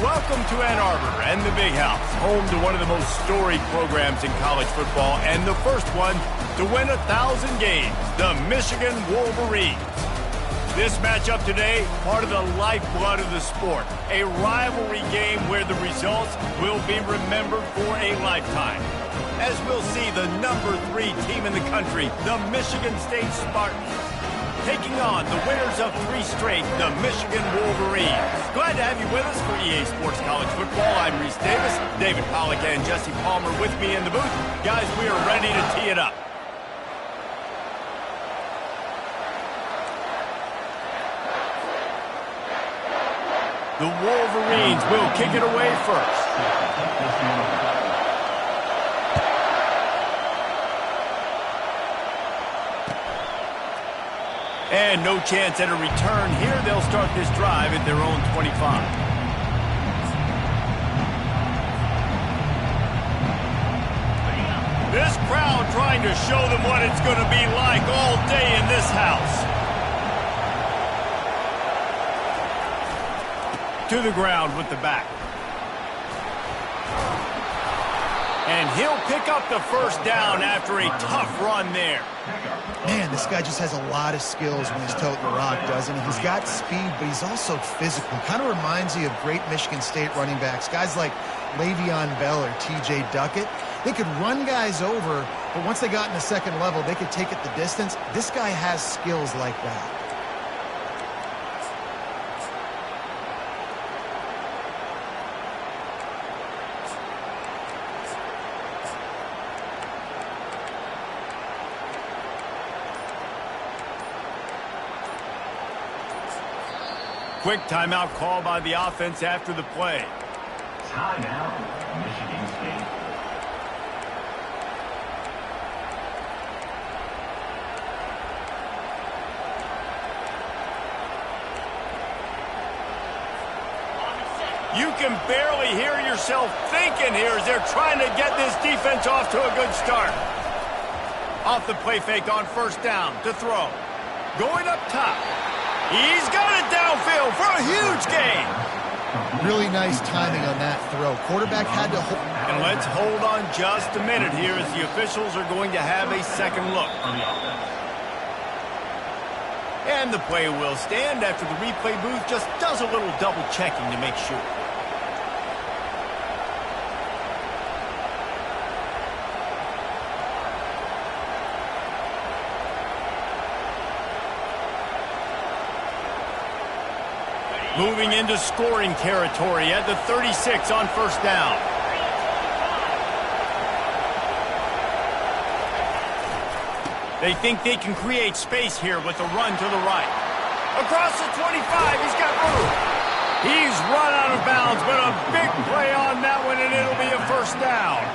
Welcome to Ann Arbor and the Big House, home to one of the most storied programs in college football and the first one to win 1,000 games, the Michigan Wolverines. This matchup today, part of the lifeblood of the sport, a rivalry game where the results will be remembered for a lifetime. As we'll see, the number 3 team in the country, the Michigan State Spartans, taking on the winners of 3 straight, the Michigan Wolverines. Glad to have you with us for EA Sports College Football. I'm Reese Davis, David Pollack and Jesse Palmer with me in the booth. Guys, we are ready to tee it up. The Wolverines will kick it away first. And no chance at a return here. They'll start this drive at their own 25. This crowd trying to show them what it's going to be like all day in this house. To the ground with the back. And he'll pick up the first down after a tough run there. Man, this guy just has a lot of skills when he's toting the rock, doesn't he? He's got speed, but he's also physical. Kind of reminds you of great Michigan State running backs. Guys like Le'Veon Bell or T.J. Duckett. They could run guys over, but once they got in the second level, they could take it the distance. This guy has skills like that. Quick timeout call by the offense after the play. Timeout, Michigan State. You can barely hear yourself thinking here as they're trying to get this defense off to a good start. Off the play fake on first down to throw. Going up top. He's got it downfield for a huge gain. Really nice timing on that throw. Quarterback had to hold. And let's hold on just a minute here as the officials are going to have a second look. And the play will stand after the replay booth just does a little double checking to make sure. Moving into scoring territory at the 36 on first down. They think they can create space here with a run to the right. Across the 25, he's got room. He's run out of bounds, but a big play on that one, and it'll be a first down.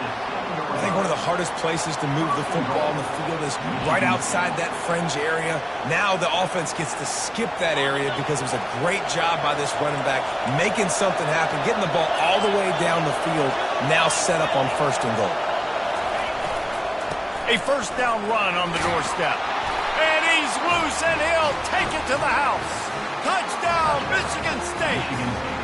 I think one of the hardest places to move the football on the field is right outside that fringe area. Now the offense gets to skip that area because it was a great job by this running back making something happen, getting the ball all the way down the field, now set up on first and goal. A first down run on the doorstep. And he's loose, and he'll take it to the house. Touchdown, Michigan State.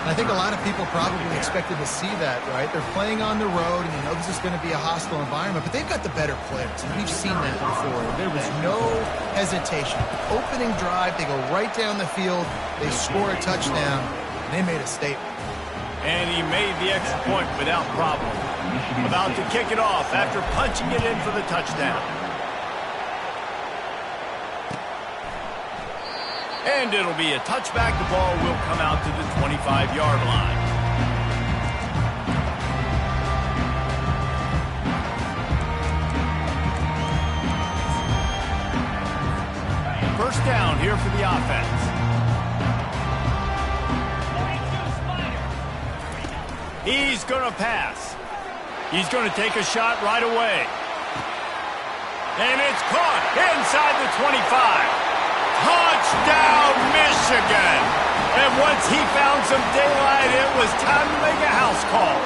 I think a lot of people probably expected to see that, right? They're playing on the road, and you know this is going to be a hostile environment, but they've got the better players, and we've seen that before. There was no hesitation. Opening drive, they go right down the field, they score a touchdown, and they made a statement. And he made the extra point without problem. About to kick it off after punching it in for the touchdown. And it'll be a touchback. The ball will come out to the 25-yard line. First down here for the offense. He's going to pass. He's going to take a shot right away. And it's caught inside the 25. Touchdown, Michigan! And once he found some daylight, it was time to make a house call.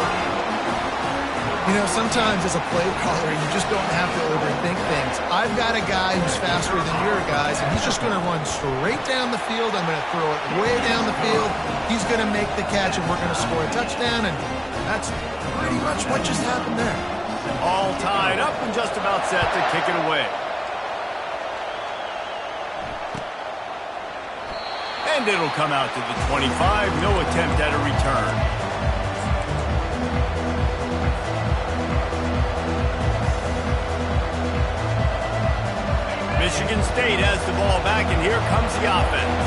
You know, sometimes as a play caller, you just don't have to overthink things. I've got a guy who's faster than your guys, and he's just going to run straight down the field. I'm going to throw it way down the field. He's going to make the catch, and we're going to score a touchdown, and that's pretty much what just happened there. All tied up and just about set to kick it away. And it'll come out to the 25. No attempt at a return. Michigan State has the ball back, and here comes the offense.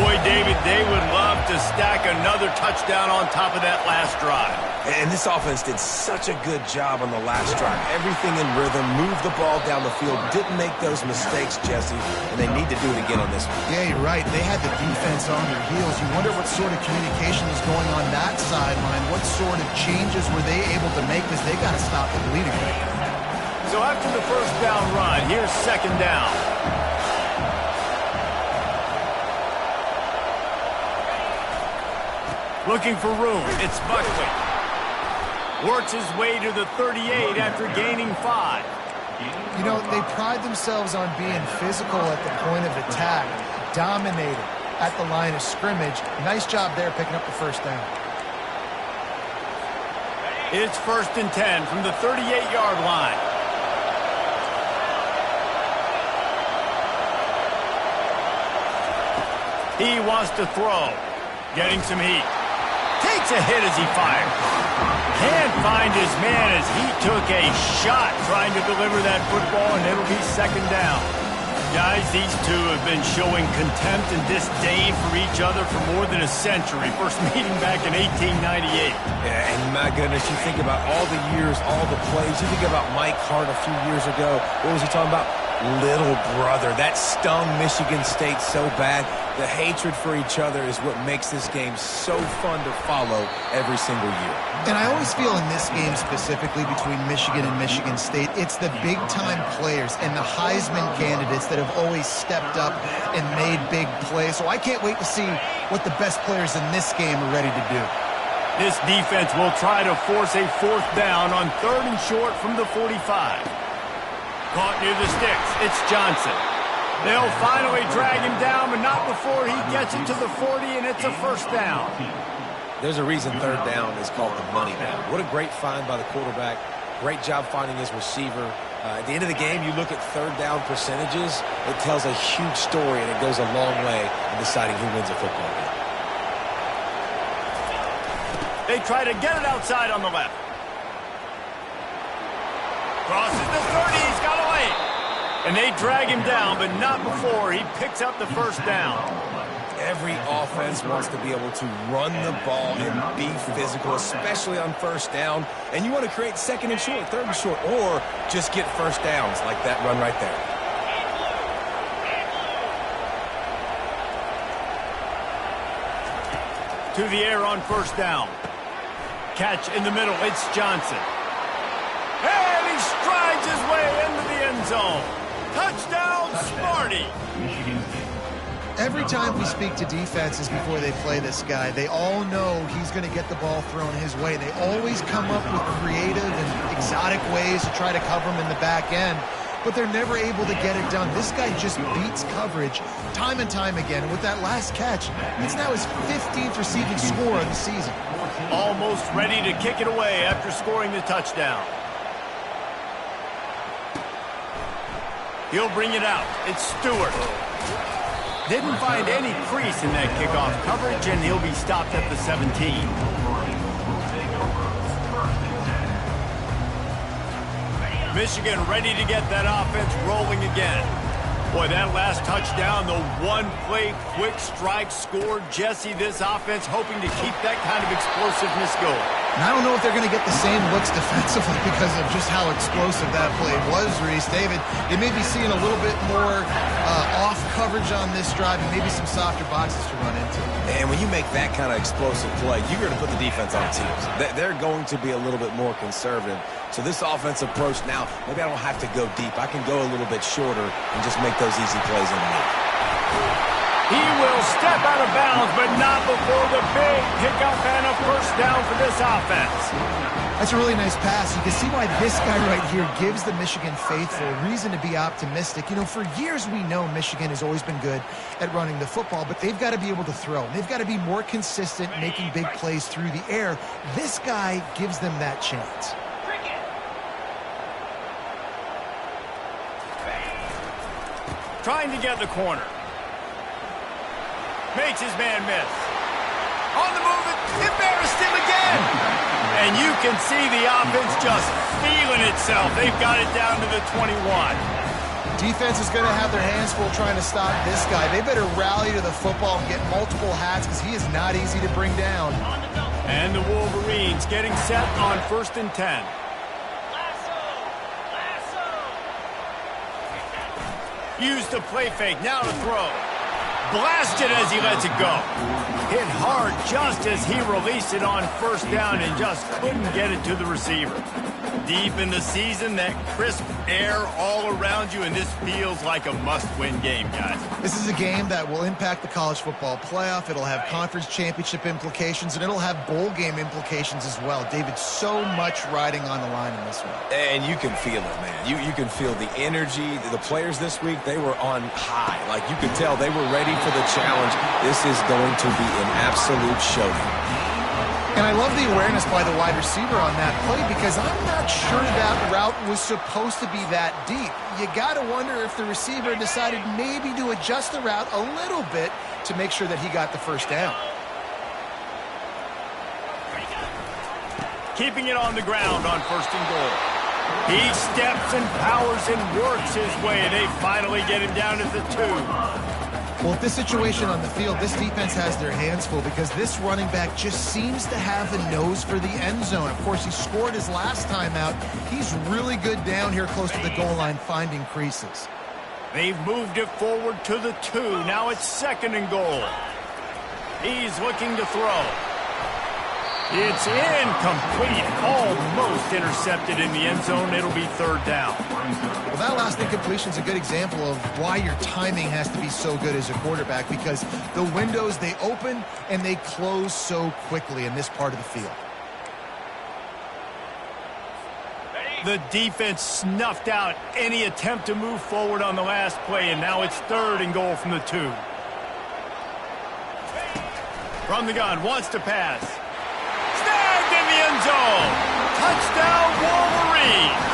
Boy, David, they would love to stack another touchdown on top of that last drive. And this offense did such a good job on the last drive. Everything in rhythm, moved the ball down the field, didn't make those mistakes, Jesse, and they need to do it again on this one. Yeah, you're right. They had the defense on their heels. You wonder what sort of communication was going on that sideline. What sort of changes were they able to make, because they got to stop the bleeding right now. So after the first down run, here's second down. Looking for room, it's Buckley. Works his way to the 38 after gaining 5. You know, they pride themselves on being physical at the point of attack, dominated at the line of scrimmage. Nice job there picking up the first down. It's 1st and 10 from the 38-yard line. He wants to throw. Getting some heat. Takes a hit as he fires. Can't find his man as he took a shot trying to deliver that football, and it'll be second down. Guys, these two have been showing contempt and disdain for each other for more than a century. First meeting back in 1898. Yeah, and my goodness, you think about all the years, all the plays. You think about Mike Hart a few years ago. What was he talking about? Little brother. That stung Michigan State so bad. The hatred for each other is what makes this game so fun to follow every single year. And I always feel in this game specifically between Michigan and Michigan State, it's the big-time players and the Heisman candidates that have always stepped up and made big plays. So I can't wait to see what the best players in this game are ready to do. This defense will try to force a 4th down on 3rd and short from the 45. Caught near the sticks. It's Johnson. They'll finally drag him down, but not before he gets it to the 40, and it's a 1st down. There's a reason 3rd down is called the money down. What a great find by the quarterback. Great job finding his receiver. At the end of the game, you look at 3rd down percentages. It tells a huge story, and it goes a long way in deciding who wins a football game. They try to get it outside on the left. Crosses the 30, he's got away. And they drag him down, but not before he picks up the 1st down. Every offense wants to be able to run the ball and be physical, especially on 1st down. And you want to create 2nd and short, 3rd and short, or just get 1st downs like that run right there. To the air on 1st down. Catch in the middle, it's Johnson. And he strides his way into the end zone. Touchdown, Smarty. Every time we speak to defenses before they play this guy, they all know he's going to get the ball thrown his way. They always come up with creative and exotic ways to try to cover him in the back end, but they're never able to get it done. This guy just beats coverage time and time again. And with that last catch, it's now his 15th receiving score of the season. Almost ready to kick it away after scoring the touchdown. He'll bring it out. It's Stewart. Didn't find any crease in that kickoff coverage, and he'll be stopped at the 17. Michigan ready to get that offense rolling again. Boy, that last touchdown, the one-play quick strike scored. Jesse, this offense hoping to keep that kind of explosiveness going. And I don't know if they're going to get the same looks defensively because of just how explosive that play was, Reese. David, they may be seeing a little bit more off coverage on this drive and maybe some softer boxes to run into. And when you make that kind of explosive play, you're going to put the defense on teams. They're going to be a little bit more conservative. So this offense approach now, maybe I don't have to go deep. I can go a little bit shorter and just make those easy plays underneath. He will step out of bounds, but not before the big pickup and a first down for this offense. That's a really nice pass. You can see why this guy right here gives the Michigan faithful reason to be optimistic. You know, for years we know Michigan has always been good at running the football, but they've got to be able to throw. They've got to be more consistent making big plays through the air. This guy gives them that chance. Trying to get the corner. Makes his man miss. On the move, embarrassed him again. And you can see the offense just feeling itself. They've got it down to the 21. Defense is going to have their hands full trying to stop this guy. They better rally to the football and get multiple hats because he is not easy to bring down. And the Wolverines getting set on 1st and 10. Use the play fake, now to throw. Blasted as he lets it go. Hit hard just as he released it on 1st down and just couldn't get it to the receiver. Deep in the season, that crisp air all around you, and this feels like a must-win game, guys. This is a game that will impact the college football playoff. It'll have conference championship implications, and it'll have bowl game implications as well. David, so much riding on the line in this one. And you can feel it, man. You can feel the energy. The players this week, they were on high. Like, you could tell they were ready for the challenge. This is going to be an absolute showdown. And I love the awareness by the wide receiver on that play because I'm not sure that route was supposed to be that deep. You got to wonder if the receiver decided maybe to adjust the route a little bit to make sure that he got the first down. Keeping it on the ground on 1st and goal. He steps and powers and works his way. They finally get him down at the 2. Well, with this situation on the field, this defense has their hands full because this running back just seems to have a nose for the end zone. Of course, he scored his last time out. He's really good down here close to the goal line finding creases. They've moved it forward to the 2. Now it's 2nd and goal. He's looking to throw. It's incomplete. Almost intercepted in the end zone. It'll be 3rd down. Well, that last incompletion is a good example of why your timing has to be so good as a quarterback because the windows, they open and they close so quickly in this part of the field. The defense snuffed out any attempt to move forward on the last play, and now it's 3rd and goal from the 2. From the gun, wants to pass. Snagged in the end zone. Touchdown, Wolverines.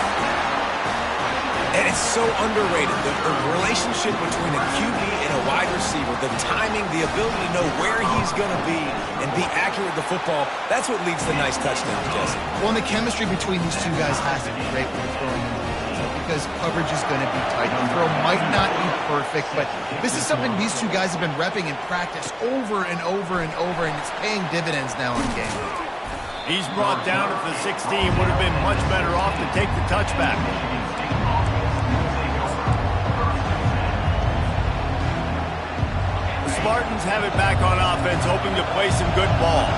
And it's so underrated, the relationship between a QB and a wide receiver, the timing, the ability to know where he's going to be and be accurate with the football, that's what leads to nice touchdowns, Jesse. Well, and the chemistry between these two guys has to be great when you're throwing because coverage is going to be tight. The throw might not be perfect, but this is something these two guys have been repping in practice over and over and over, and it's paying dividends now in game. He's brought down at the 16. Would have been much better off to take the touchback. Spartans have it back on offense, hoping to play some good ball.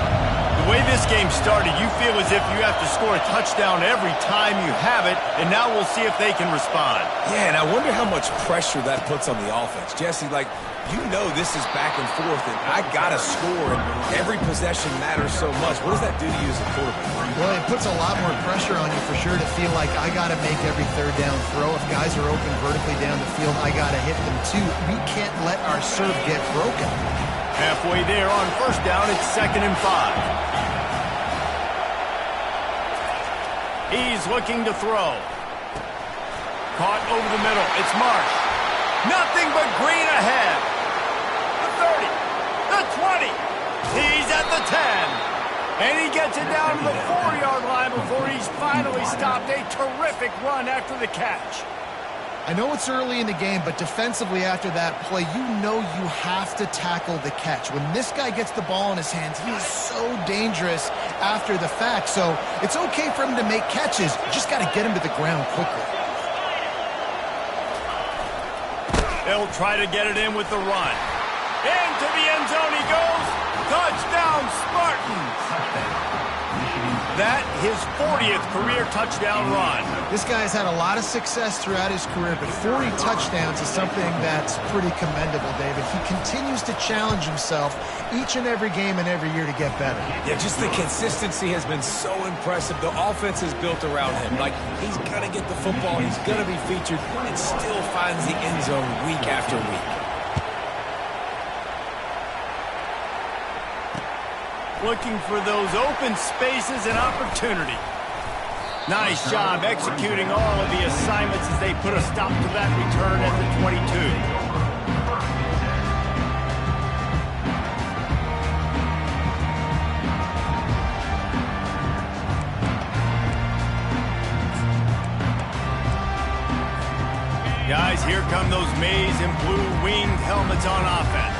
The way this game started, you feel as if you have to score a touchdown every time you have it, and now we'll see if they can respond. Yeah, and I wonder how much pressure that puts on the offense. Jesse, like, you know this is back and forth, and I got to score, and every possession matters so much. What does that do to you as a quarterback? Well, it puts a lot more pressure on you for sure to feel like I got to make every 3rd down throw. If guys are open vertically down the field, I got to hit them too. We can't let our serve get broken. Halfway there on 1st down, it's 2nd and 5. He's looking to throw. Caught over the middle. It's Marsh. Nothing but green ahead. The 30. The 20. He's at the 10. And he gets it down to the 4-yard line before he's finally stopped. A terrific run after the catch. I know it's early in the game, but defensively after that play, you know you have to tackle the catch. When this guy gets the ball in his hands, he is so dangerous after the fact. So it's okay for him to make catches. You just got to get him to the ground quickly. They'll try to get it in with the run. Into the end zone he goes. Touchdown, Spartans. That, his 40th career touchdown run. This guy's had a lot of success throughout his career, but 40 touchdowns is something that's pretty commendable, David. He continues to challenge himself each and every game and every year to get better. Yeah, just the consistency has been so impressive. The offense is built around him. Like, he's going to get the football, he's going to be featured, and still finds the end zone week after week. Looking for those open spaces and opportunity. Nice job executing all of the assignments as they put a stop to that return at the 22. Guys, here come those maize and blue winged helmets on offense.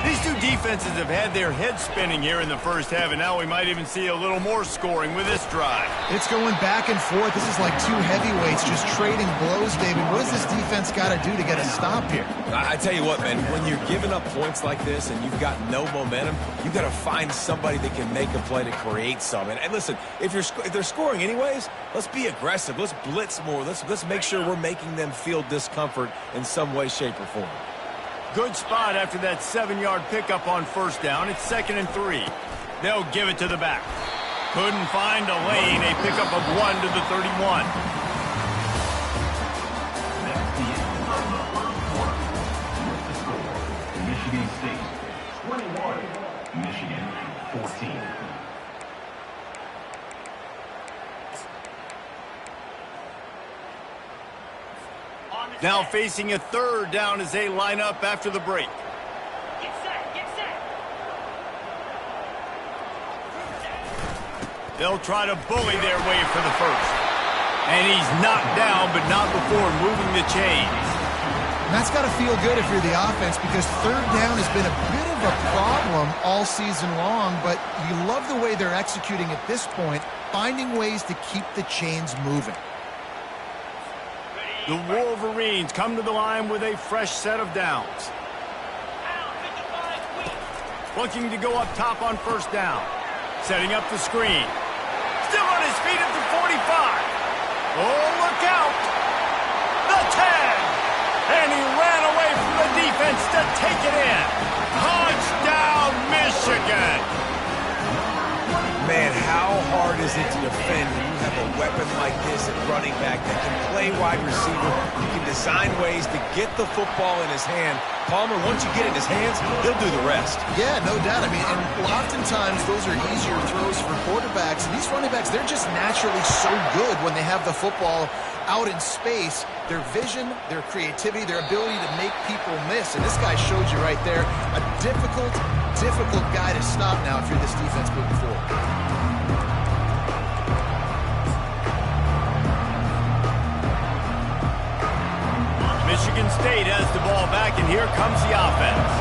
These two defenses have had their heads spinning here in the first half, and now we might even see a little more scoring with this drive. It's going back and forth. This is like two heavyweights just trading blows, David. What does this defense got to do to get a stop here? I tell you what, man, when you're giving up points like this and you've got no momentum, you've got to find somebody that can make a play to create some. And listen, if they're scoring anyways, let's be aggressive. Let's blitz more. Let's make sure we're making them feel discomfort in some way, shape, or form. Good spot after that 7-yard pickup on first down. It's 2nd and 3. They'll give it to the back. Couldn't find a lane. A pickup of 1 to the 31. Michigan State 21, Michigan 14. Now facing a 3rd down as they line up after the break. Get set, get set. They'll try to bully their way for the first. And he's knocked down, but not before moving the chains. And that's got to feel good if you're the offense, because 3rd down has been a bit of a problem all season long, but you love the way they're executing at this point, finding ways to keep the chains moving. The Wolverines come to the line with a fresh set of downs. Looking to go up top on first down. Setting up the screen. Still on his feet at the 45. Oh, look out. The 10. And he ran away from the defense to take it in. Touchdown, Michigan. Man, how hard is it to defend when you have a weapon like this at running back that can play wide receiver? You can design ways to get the football in his hand. Palmer, once you get it in his hands, he'll do the rest. Yeah, no doubt. I mean, and oftentimes those are easier throws for quarterbacks. And these running backs, they're just naturally so good when they have the football out in space. Their vision, their creativity, their ability to make people miss. And this guy showed you right there, a difficult guy to stop now if you're this defense moving forward. Michigan State has the ball back, and here comes the offense.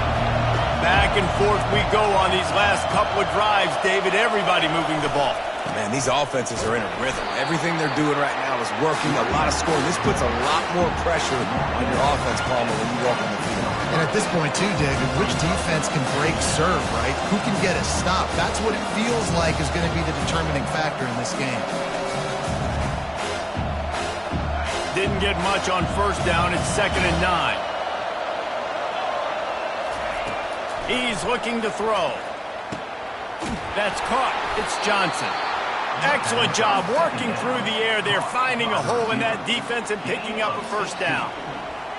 Back and forth we go on these last couple of drives, David. Everybody moving the ball. Man, these offenses are in a rhythm. Everything they're doing right now is working. A lot of scoring. This puts a lot more pressure on your offense, Palmer, when you walk on the field. And at this point, too, David, which defense can break serve, right? Who can get a stop? That's what it feels like is going to be the determining factor in this game. Didn't get much on first down. It's 2nd and 9. He's looking to throw. That's caught. It's Johnson. Excellent job working through the air there, finding a hole in that defense and picking up a first down.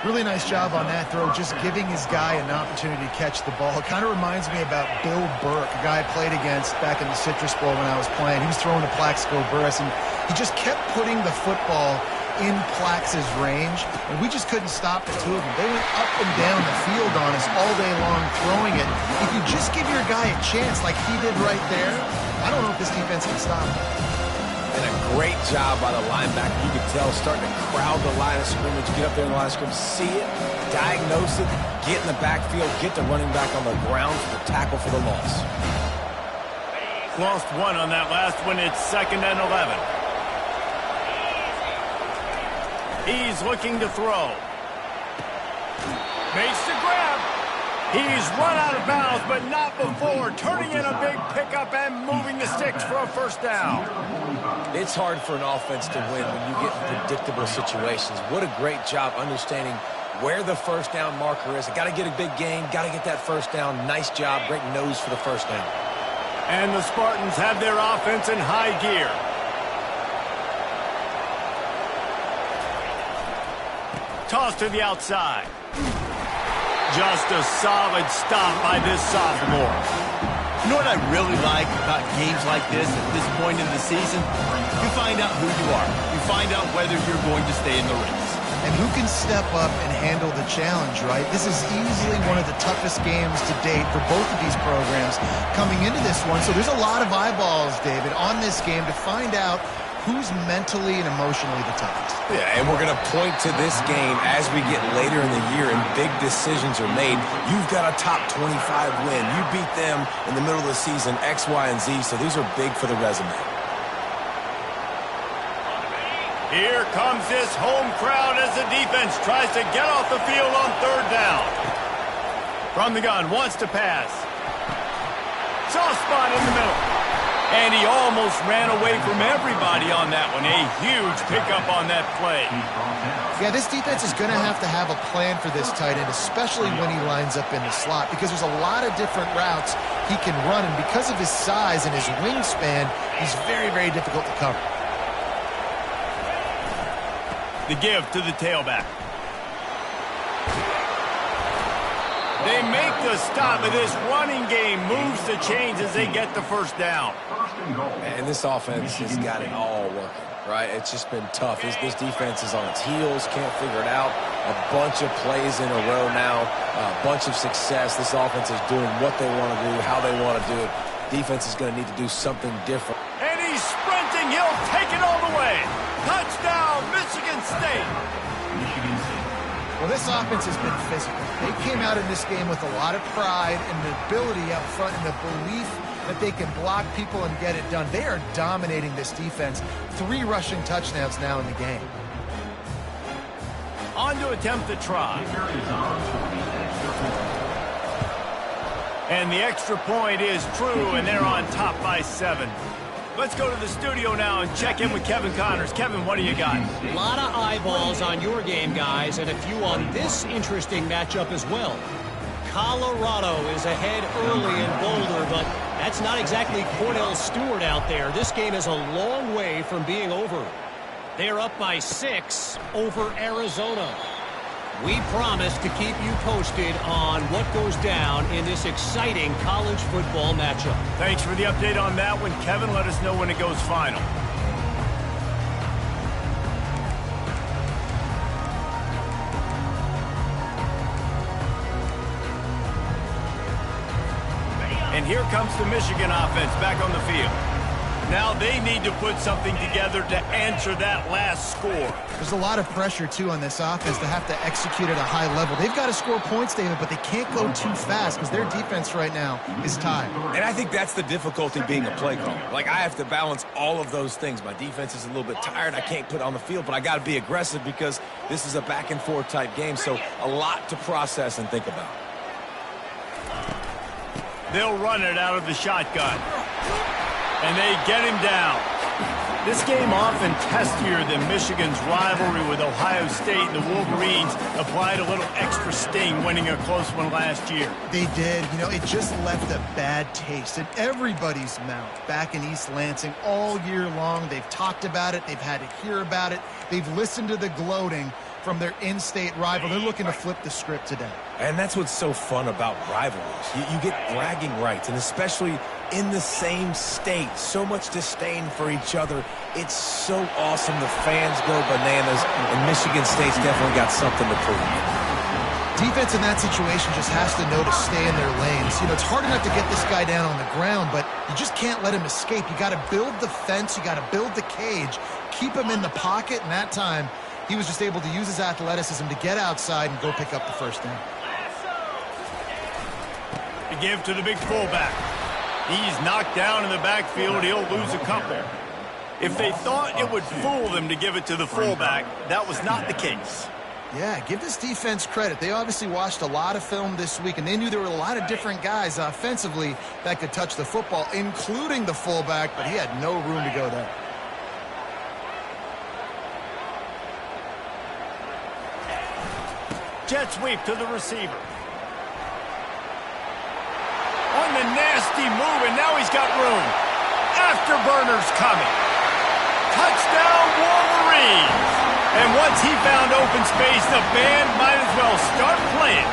Really nice job on that throw, just giving his guy an opportunity to catch the ball. It kind of reminds me about Bill Burke, a guy I played against back in the Citrus Bowl when I was playing. He was throwing to Plaxico Burress, and he just kept putting the football in Plax's range, and we just couldn't stop the two of them. They went up and down the field on us all day long throwing it. If you just give your guy a chance like he did right there, I don't know if this defense can stop him. And a great job by the linebacker. You can tell, starting to crowd the line of scrimmage, get up there in the line of scrimmage, see it, diagnose it, get in the backfield, get the running back on the ground for the tackle for the loss. Lost one on that last one. It's 2nd and 11. He's looking to throw. Makes the grab. He's run out of bounds, but not before, turning in a big pickup and moving the sticks for a first down. It's hard for an offense to win when you get in predictable situations. What a great job understanding where the first down marker is. Got to get a big gain, got to get that first down. Nice job, great nose for the first down. And the Spartans have their offense in high gear. Toss to the outside. Just a solid stop by this sophomore. You know what I really like about games like this at this point in the season? You find out who you are. You find out whether you're going to stay in the race. And who can step up and handle the challenge, right? This is easily one of the toughest games to date for both of these programs coming into this one. So there's a lot of eyeballs, David, on this game to find out who's mentally and emotionally the toughest. Yeah, and we're going to point to this game as we get later in the year and big decisions are made. You've got a top 25 win. You beat them in the middle of the season, X, Y, and Z, so these are big for the resume. Here comes this home crowd as the defense tries to get off the field on third down. From the gun, wants to pass. Soft spot in the middle. And he almost ran away from everybody on that one. A huge pickup on that play. Yeah, this defense is going to have a plan for this tight end, especially when he lines up in the slot, because there's a lot of different routes he can run, and because of his size and his wingspan, he's very, very difficult to cover. The give to the tailback. They make the stop, but this running game moves the chains as they get the first down. And this offense has got it all working, right? It's just been tough. This defense is on its heels, can't figure it out. A bunch of plays in a row now, a bunch of success. This offense is doing what they want to do, how they want to do it. Defense is going to need to do something different. And he's sprinting. He'll take it all the way. Touchdown, Michigan State. Michigan State. Well, this offense has been physical. They came out in this game with a lot of pride and the ability up front and the belief that they can block people and get it done. They are dominating this defense. 3 rushing touchdowns now in the game. On to attempt the try. And the extra point is true, and they're on top by 7. Let's go to the studio now and check in with Kevin Connors. Kevin, what do you got? A lot of eyeballs on your game, guys, and a few on this interesting matchup as well. Colorado is ahead early in Boulder, but that's not exactly Cornell Stewart out there. This game is a long way from being over. They're up by 6 over Arizona. We promise to keep you posted on what goes down in this exciting college football matchup. Thanks for the update on that one, Kevin. Let us know when it goes final. And here comes the Michigan offense back on the field. Now they need to put something together to answer that last score. There's a lot of pressure, too, on this offense to have to execute at a high level. They've got to score points, David, but they can't go too fast because their defense right now is tied. And I think that's the difficulty being a play caller. Like, I have to balance all of those things. My defense is a little bit tired. I can't put it on the field, but I got to be aggressive because this is a back-and-forth type game, so a lot to process and think about. They'll run it out of the shotgun. And they get him down. This game often testier than Michigan's rivalry with Ohio State, and the Wolverines applied a little extra sting winning a close one last year. They did. You know, it just left a bad taste in everybody's mouth back in East Lansing all year long. They've talked about it. They've had to hear about it. They've listened to the gloating from their in-state rival. They're looking to flip the script today. And that's what's so fun about rivalries. You get bragging rights, and especially in the same state, so much disdain for each other. It's so awesome. The fans go bananas, and Michigan State's definitely got something to prove. Defense in that situation just has to know to stay in their lanes. You know, it's hard enough to get this guy down on the ground, but you just can't let him escape. You got to build the fence. You got to build the cage, keep him in the pocket, and that time he was just able to use his athleticism to get outside and go pick up the first down. To give to the big fullback. He's knocked down in the backfield. He'll lose a couple. If they thought it would fool them to give it to the fullback, that was not the case. Yeah, give this defense credit. They obviously watched a lot of film this week, and they knew there were a lot of different guys offensively that could touch the football, including the fullback, but he had no room to go there. Jet sweep to the receiver. On the nasty move, and now he's got room. Afterburners coming. Touchdown, Wolverines. And once he found open space, the band might as well start playing.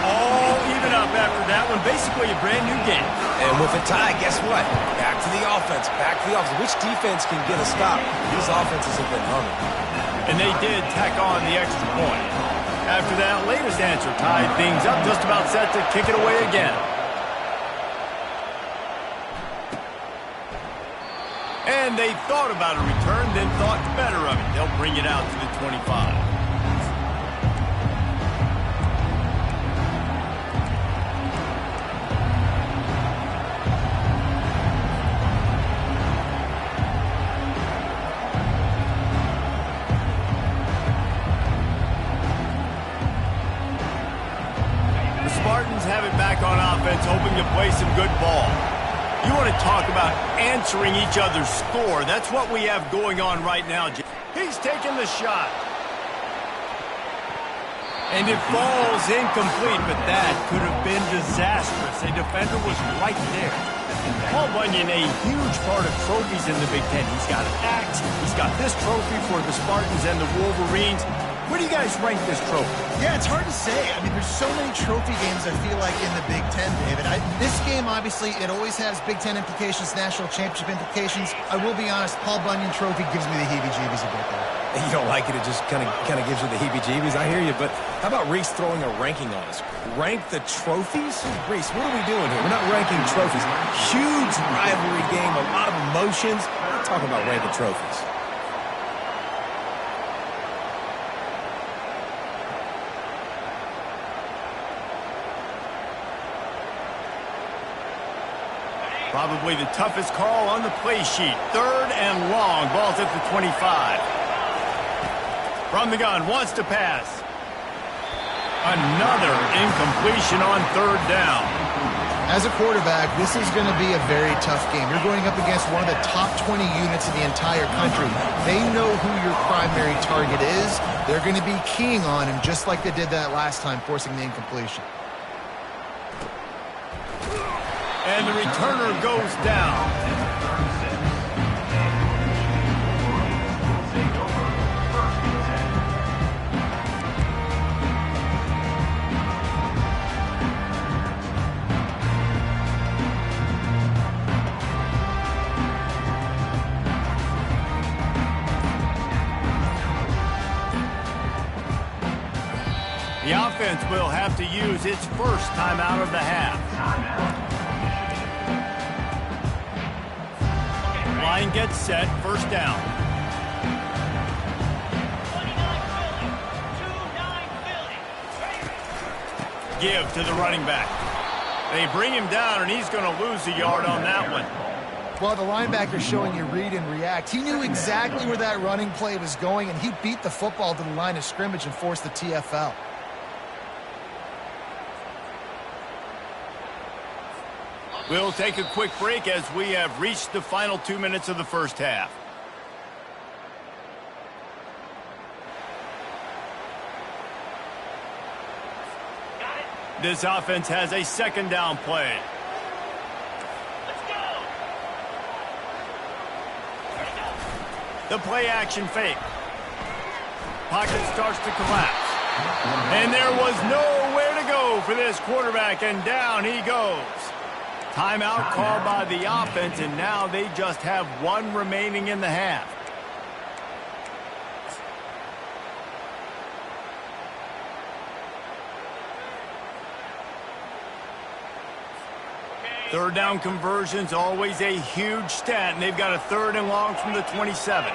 All even up after that one. Basically a brand new game. And with a tie, guess what? Back to the offense. Back to the offense. Which defense can get a stop? These offenses have been humming. And they did tack on the extra point. After that latest answer tied things up, just about set to kick it away again. And they thought about a return, then thought better of it. They'll bring it out to the 25. The Spartans have it back on offense, hoping to play some good ball. You want to talk about answering each other's score. That's what we have going on right now. He's taking the shot. And it falls incomplete, but that could have been disastrous. A defender was right there. Paul Bunyan, a huge part of trophies in the Big Ten. He's got an axe. He's got this trophy for the Spartans and the Wolverines. Where do you guys rank this trophy? Yeah, it's hard to say. I mean, there's so many trophy games, I feel like, in the Big Ten, David. This game, obviously, it always has Big Ten implications, national championship implications. I will be honest, Paul Bunyan Trophy gives me the heebie-jeebies a bit there. You don't like it, it just kind of gives you the heebie-jeebies. I hear you, but how about Reese throwing a ranking on us? Rank the trophies? Reese, what are we doing here? We're not ranking trophies. Huge rivalry game, a lot of emotions. We're not talking about ranking trophies. Probably the toughest call on the play sheet. 3rd and long. Ball's at the 25. From the gun, wants to pass. Another incompletion on 3rd down. As a quarterback, this is going to be a very tough game. You're going up against one of the top 20 units in the entire country. They know who your primary target is. They're going to be keying on him just like they did that last time, forcing the incompletion. And the returner goes down. The offense will have to use its first timeout of the half. Line gets set, 1st down. 29 Philly. Give to the running back. They bring him down, and he's going to lose a yard on that one. Well, the linebacker's showing you read and react. He knew exactly where that running play was going, and he beat the football to the line of scrimmage and forced the TFL. We'll take a quick break as we have reached the final 2 minutes of the first half. This offense has a 2nd down play. Let's go. The play action fake. Pocket starts to collapse. And there was nowhere to go for this quarterback, and down he goes. Timeout called by the offense, and now they just have 1 remaining in the half. Third down conversions, always a huge stat, and they've got a 3rd and long from the 27.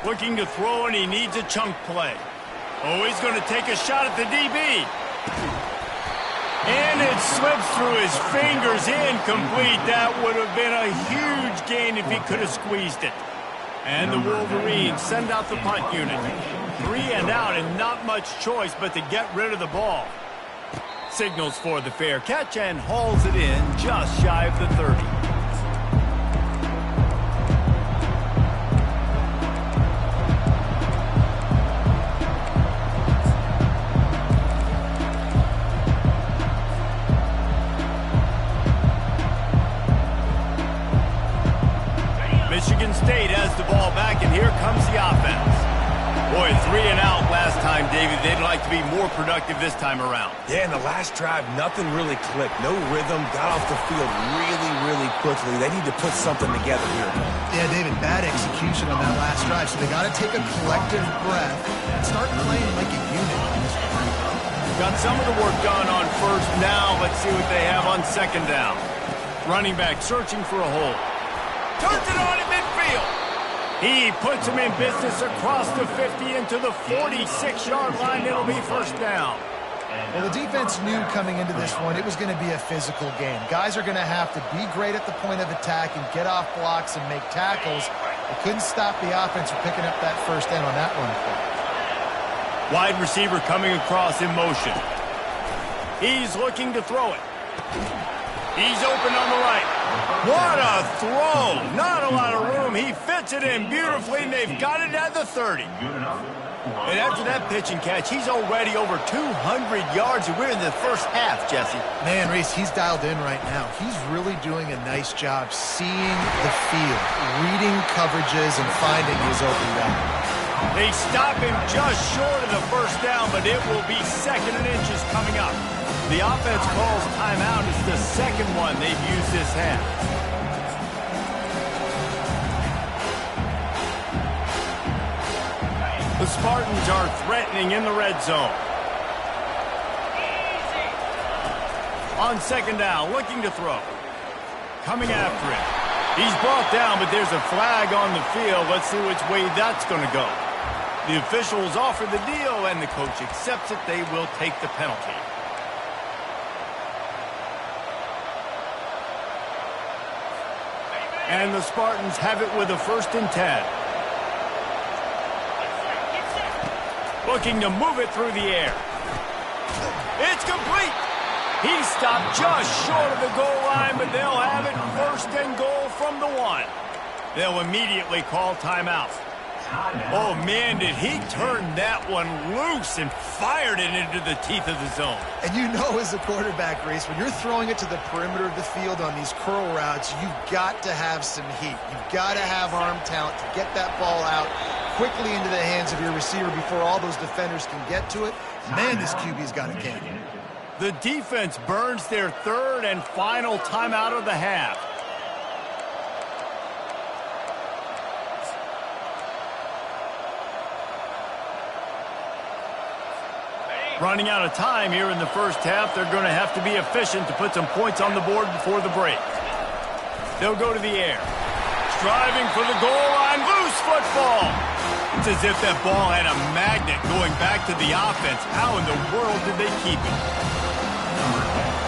Looking to throw, and he needs a chunk play. Oh, he's going to take a shot at the DB. And it slips through his fingers, incomplete. That would have been a huge gain if he could have squeezed it. And the Wolverines send out the punt unit. 3 and out and not much choice but to get rid of the ball. Signals for the fair catch and hauls it in just shy of the 30. Michigan State has the ball back, and here comes the offense. Boy, 3 and out last time, David. They'd like to be more productive this time around. Yeah, in the last drive, nothing really clicked. No rhythm, got off the field really quickly. They need to put something together here. Yeah, David, bad execution on that last drive, so they got to take a collective breath and start playing like a unit on this one. Got some of the work done on first. Now let's see what they have on second down. Running back searching for a hole. Turns it on in midfield. He puts him in business across the 50 into the 46-yard line. It'll be first down. Well, the defense knew coming into this one it was going to be a physical game. Guys are going to have to be great at the point of attack and get off blocks and make tackles. They couldn't stop the offense from picking up that first down on that run play. Wide receiver coming across in motion. He's looking to throw it. He's open on the right. What a throw. Not a lot of room. He fits it in beautifully, and they've got it at the 30. And after that pitch and catch, he's already over 200 yards, and we're in the first half, Jesse. Man, Reese, he's dialed in right now. He's really doing a nice job seeing the field, reading coverages, and finding his open route. They stop him just short of the first down, but it will be 2nd and inches coming up. The offense calls timeout. It's the second one they've used this half. The Spartans are threatening in the red zone. On second down, looking to throw. Coming after it. He's brought down, but there's a flag on the field. Let's see which way that's going to go. The officials offer the deal, and the coach accepts it. They will take the penalty. And the Spartans have it with a 1st and 10. Looking to move it through the air. It's complete. He stopped just short of the goal line, but they'll have it 1st and goal from the 1. They'll immediately call timeout. Oh, man, did he turn that one loose and fired it into the teeth of the zone. And you know as a quarterback, Reese, when you're throwing it to the perimeter of the field on these curl routes, you've got to have some heat. You've got to have arm talent to get that ball out quickly into the hands of your receiver before all those defenders can get to it. Man, this QB's got a game. The defense burns their 3rd and final timeout of the half. Running out of time here in the first half. They're going to have to be efficient to put some points on the board before the break. They'll go to the air. Striving for the goal line. Loose football. It's as if that ball had a magnet going back to the offense. How in the world did they keep it?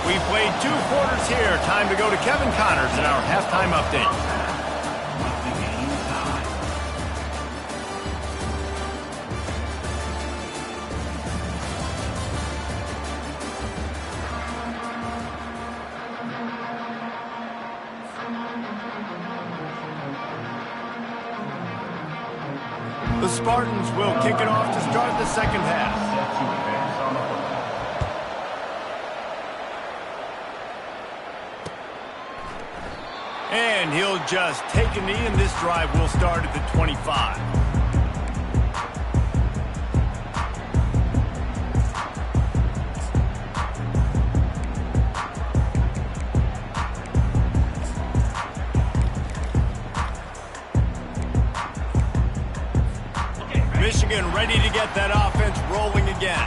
We've played 2 quarters here. Time to go to Kevin Connors in our halftime update. The Spartans will kick it off to start the second half. And he'll just take a knee, and this drive will start at the 25. Michigan ready to get that offense rolling again.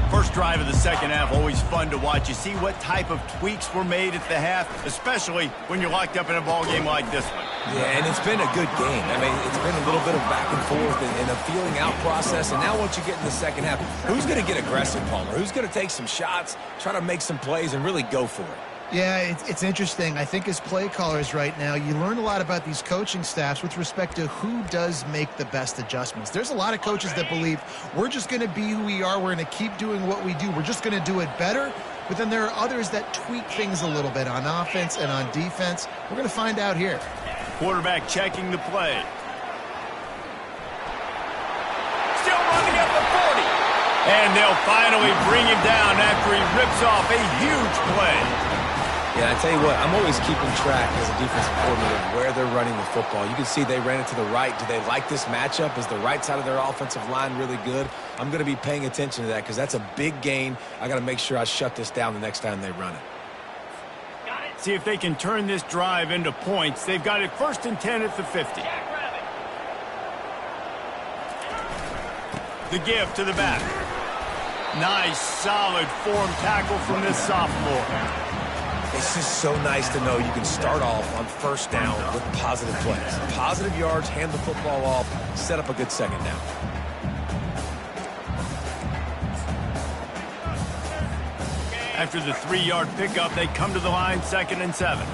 First drive of the second half, always fun to watch. You see what type of tweaks were made at the half, especially when you're locked up in a ball game like this one. Yeah, and it's been a good game. I mean, it's been a little bit of back and forth and a feeling out process. And now once you get in the second half, who's going to get aggressive, Palmer? Who's going to take some shots, try to make some plays, and really go for it? Yeah, it's interesting. I think as play callers right now, you learn a lot about these coaching staffs with respect to who does make the best adjustments. There's a lot of coaches that believe we're just going to be who we are. We're going to keep doing what we do. We're just going to do it better. But then there are others that tweak things a little bit on offense and on defense. We're going to find out here. Quarterback checking the play. Still running at the 40. And they'll finally bring him down after he rips off a huge play. Yeah, I tell you what, I'm always keeping track as a defensive coordinator of where they're running the football. You can see they ran it to the right. Do they like this matchup? Is the right side of their offensive line really good? I'm going to be paying attention to that because that's a big gain. I got to make sure I shut this down the next time they run it. See if they can turn this drive into points. They've got it 1st and 10 at the 50. The give to the back. Nice, solid form tackle from this sophomore. It's just so nice to know you can start off on 1st down with positive plays. Positive yards, hand the football off, set up a good 2nd down. After the 3-yard pickup, they come to the line 2nd and 7.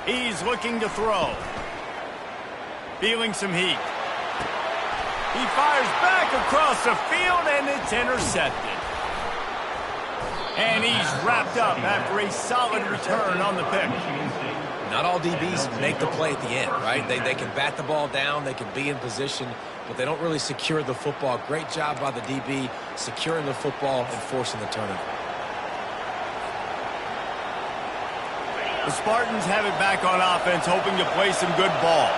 He's looking to throw. Feeling some heat. He fires back across the field, and it's intercepted. And he's wrapped up after a solid return on the pick. Not all DBs make the play at the end, right? They can bat the ball down, they can be in position, but they don't really secure the football. Great job by the DB securing the football and forcing the turnover. The Spartans have it back on offense, hoping to play some good ball.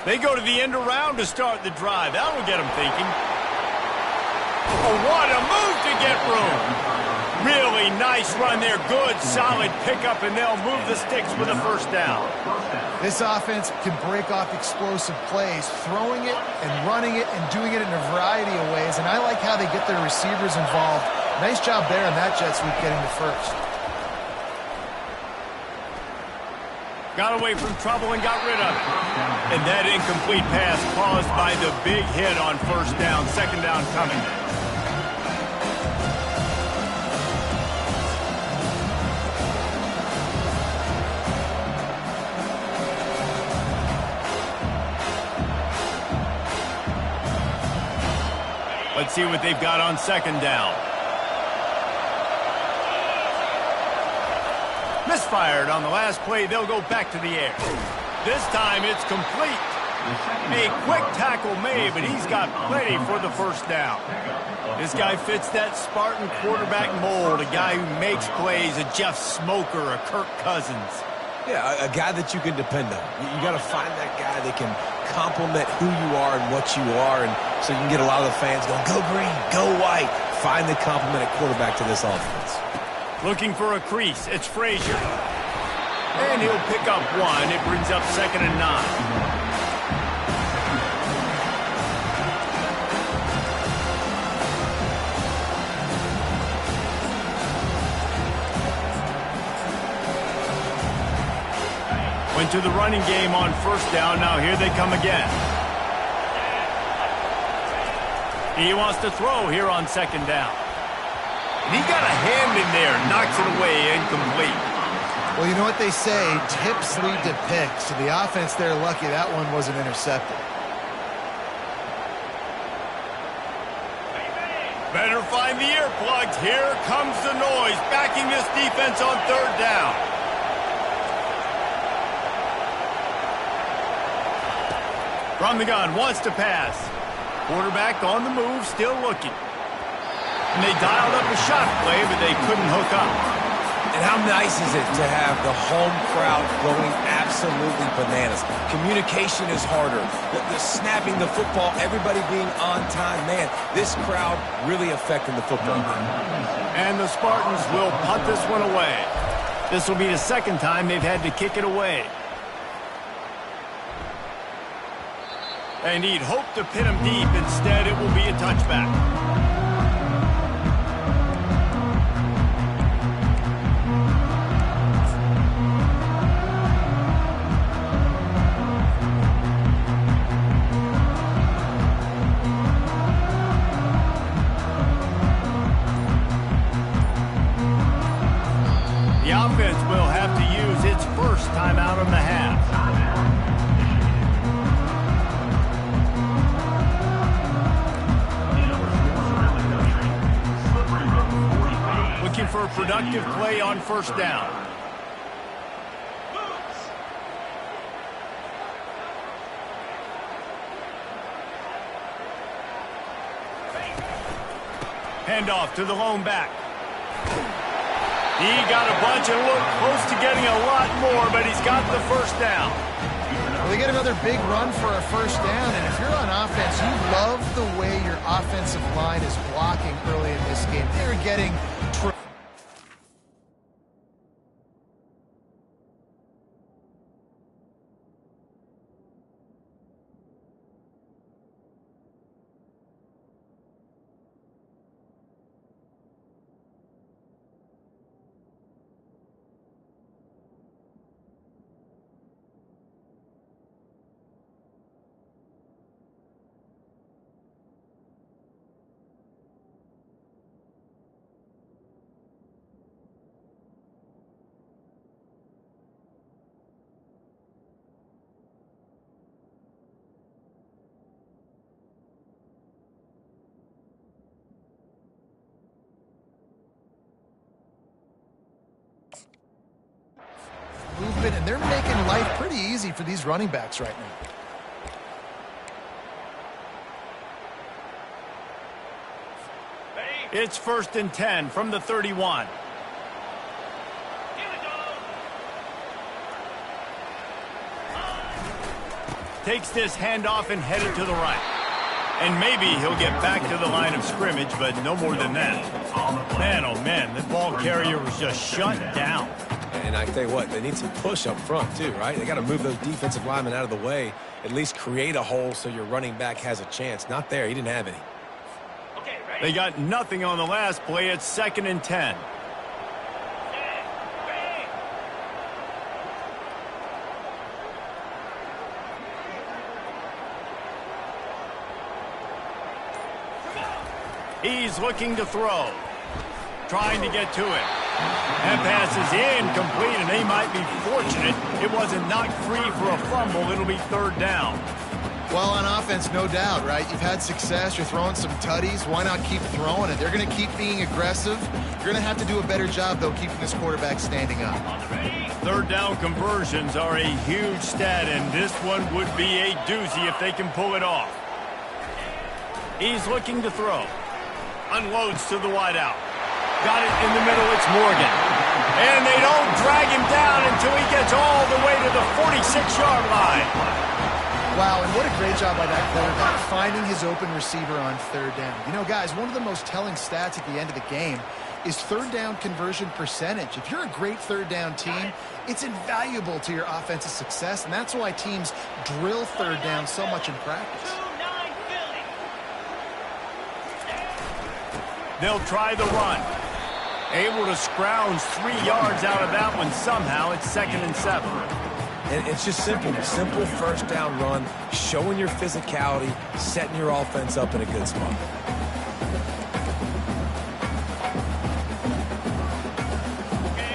They go to the end around to start the drive. That'll get them thinking. Oh, what a move to get room. Really nice run there. Good, solid pickup, and they'll move the sticks with a 1st down. This offense can break off explosive plays, throwing it and running it and doing it in a variety of ways, and I like how they get their receivers involved. Nice job there on that jet sweep getting the 1st. Got away from trouble and got rid of it. And that incomplete pass caused by the big hit on 1st down. 2nd down coming. Let's see what they've got on 2nd down. Misfired on the last play. They'll go back to the air. This time it's complete. A quick tackle made, but he's got plenty for the 1st down. This guy fits that Spartan quarterback mold, a guy who makes plays, a Jeff Smoker, a Kirk Cousins. Yeah, a guy that you can depend on. You got to find that guy that can complement who you are and what you are, and so you can get a lot of the fans going, go green, go white. Find the complement at quarterback to this offense. Looking for a crease. It's Frazier. And he'll pick up 1. It brings up 2nd and 9. Went to the running game on 1st down. Now here they come again. He wants to throw here on 2nd down. And he got a hand in there, knocks it away, incomplete. Well, you know what they say, tips lead to picks. So the offense, they're lucky that one wasn't intercepted. Better find the earplugs. Here comes the noise, backing this defense on 3rd down. From the gun, wants to pass. Quarterback on the move, still looking. And they dialed up a shot play, but they couldn't hook up. And how nice is it to have the home crowd going absolutely bananas? Communication is harder. The snapping the football, everybody being on time. Man, this crowd really affecting the football game. And the Spartans will punt this one away. This will be the 2nd time they've had to kick it away. And he'd hoped to pin him deep. Instead, it will be a touchback. first time out on the half. Looking for a productive play on first down. Handoff to the lone back. He got a bunch and looked close to getting a lot more, but he's got the first down. Well, they get another big run for a first down, and if you're on offense, you love the way your offensive line is blocking early in this game. They're getting movement, and they're making life pretty easy for these running backs right now. It's 1st and 10 from the 31. Takes this handoff and headed to the right. And maybe he'll get back to the line of scrimmage, but no more than that. Man, oh man, the ball carrier was just shut down. And I tell you what, they need some push up front too, right? They got to move those defensive linemen out of the way, at least create a hole so your running back has a chance. Not there. He didn't have any. They got nothing on the last play. It's 2nd and 10. He's looking to throw. Trying to get to it. That pass is incomplete, and they might be fortunate it wasn't knocked free for a fumble. It'll be 3rd down. Well, on offense, no doubt, right? You've had success. You're throwing some tutties. Why not keep throwing it? They're going to keep being aggressive. You're going to have to do a better job, though, keeping this quarterback standing up. 3rd down conversions are a huge stat, and this one would be a doozy if they can pull it off. He's looking to throw. Unloads to the wideout. Got it in the middle. It's Morgan. And they don't drag him down until he gets all the way to the 46-yard line. Wow, and what a great job by that quarterback, finding his open receiver on 3rd down. You know, guys, one of the most telling stats at the end of the game is 3rd down conversion percentage. If you're a great 3rd down team, it's invaluable to your offensive success, and that's why teams drill 3rd down so much in practice. They'll try the run. Able to scrounge 3 yards out of that one somehow. It's 2nd and 7. And it's just simple 1st down run, showing your physicality, setting your offense up in a good spot.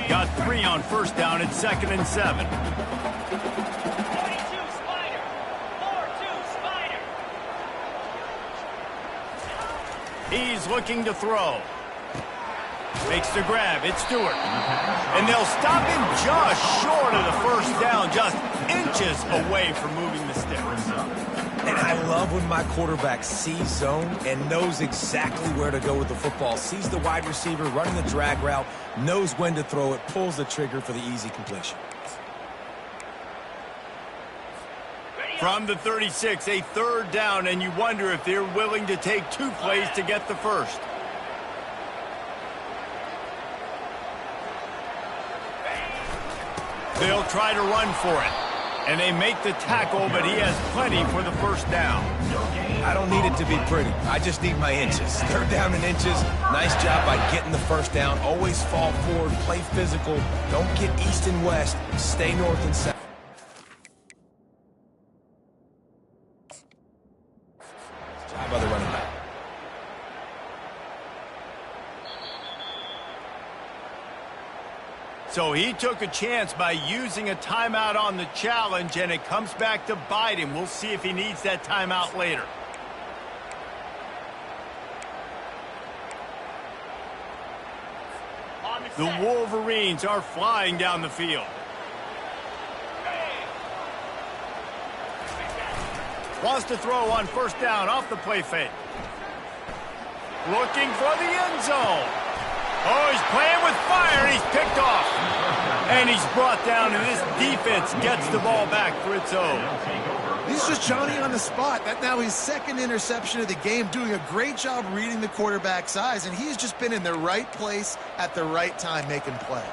Got 3 on 1st down. It's 2nd and 7. 42 Spider. 4-2 Spider. He's looking to throw. Makes the grab. It's Stewart. And they'll stop him just short of the 1st down, just inches away from moving the sticks. And I love when my quarterback sees zone and knows exactly where to go with the football. Sees the wide receiver running the drag route, knows when to throw it, pulls the trigger for the easy completion. From the 36, a 3rd down, and you wonder if they're willing to take 2 plays to get the first. They'll try to run for it. And they make the tackle, but he has plenty for the 1st down. I don't need it to be pretty. I just need my inches. 3rd down in inches. Nice job by getting the 1st down. Always fall forward, play physical. Don't get east and west. Stay north and south. Job by the running back. So he took a chance by using a timeout on the challenge, and it comes back to bite him. We'll see if he needs that timeout later. The Wolverines are flying down the field. Wants to throw on first down off the play fake. Looking for the end zone. Oh, he's playing with fire, and he's picked off. And he's brought down, and this defense gets the ball back for its own. He's just Johnny on the spot. That's now his second interception of the game, doing a great job reading the quarterback's eyes, and he's just been in the right place at the right time making plays.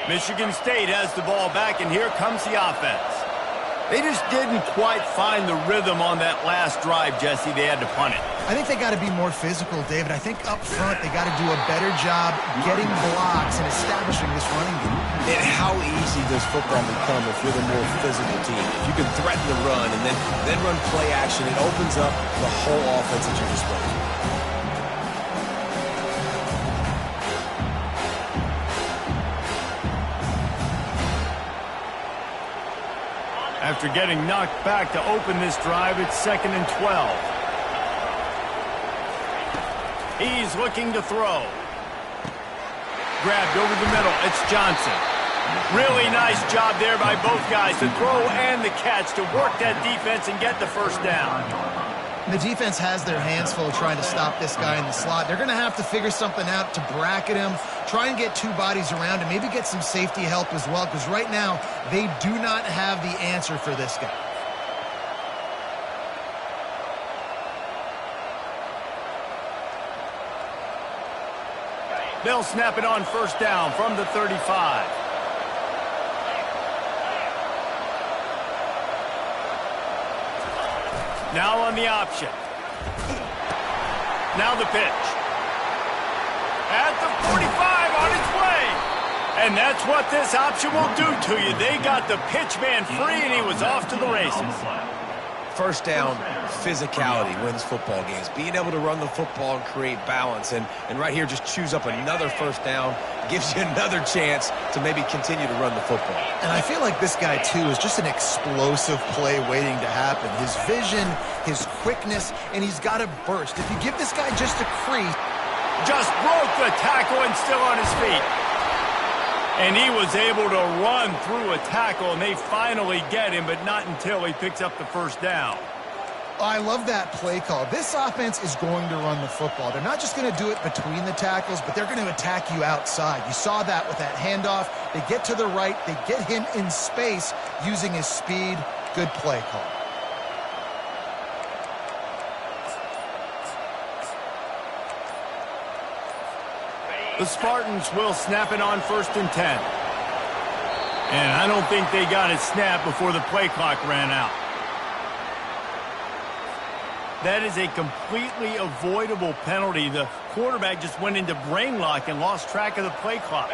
Michigan State has the ball back, and here comes the offense. They just didn't quite find the rhythm on that last drive, Jesse. They had to punt it. I think they got to be more physical, David. I think up front they got to do a better job getting blocks and establishing this running game. And how easy does football become if you're the more physical team? If you can threaten the run and then run play action, it opens up the whole offense at your disposal. After getting knocked back to open this drive, it's 2nd and 12. He's looking to throw. Grabbed over the middle. It's Johnson. Really nice job there by both guys to throw and the catch to work that defense and get the first down. The defense has their hands full trying to stop this guy in the slot. They're going to have to figure something out to bracket him, try and get two bodies around him, maybe get some safety help as well, because right now they do not have the answer for this guy. They'll snap it on first down from the 35. Now on the option. Now the pitch. At the 45, on its way. And that's what this option will do to you. They got the pitch man free, and he was off to the races. First down, physicality wins football games. Being able to run the football and create balance. And right here, just choose up another first down. Gives you another chance to maybe continue to run the football. And I feel like this guy, too, is just an explosive play waiting to happen. His vision, his quickness, and he's got a burst. If you give this guy just a crease. Just broke the tackle and still on his feet. And he was able to run through a tackle, and they finally get him, but not until he picks up the first down. I love that play call. This offense is going to run the football. They're not just going to do it between the tackles, but they're going to attack you outside. You saw that with that handoff. They get to the right. They get him in space using his speed. Good play call. The Spartans will snap it on 1st and 10. And I don't think they got it snapped before the play clock ran out. That is a completely avoidable penalty. The quarterback just went into brain lock and lost track of the play clock.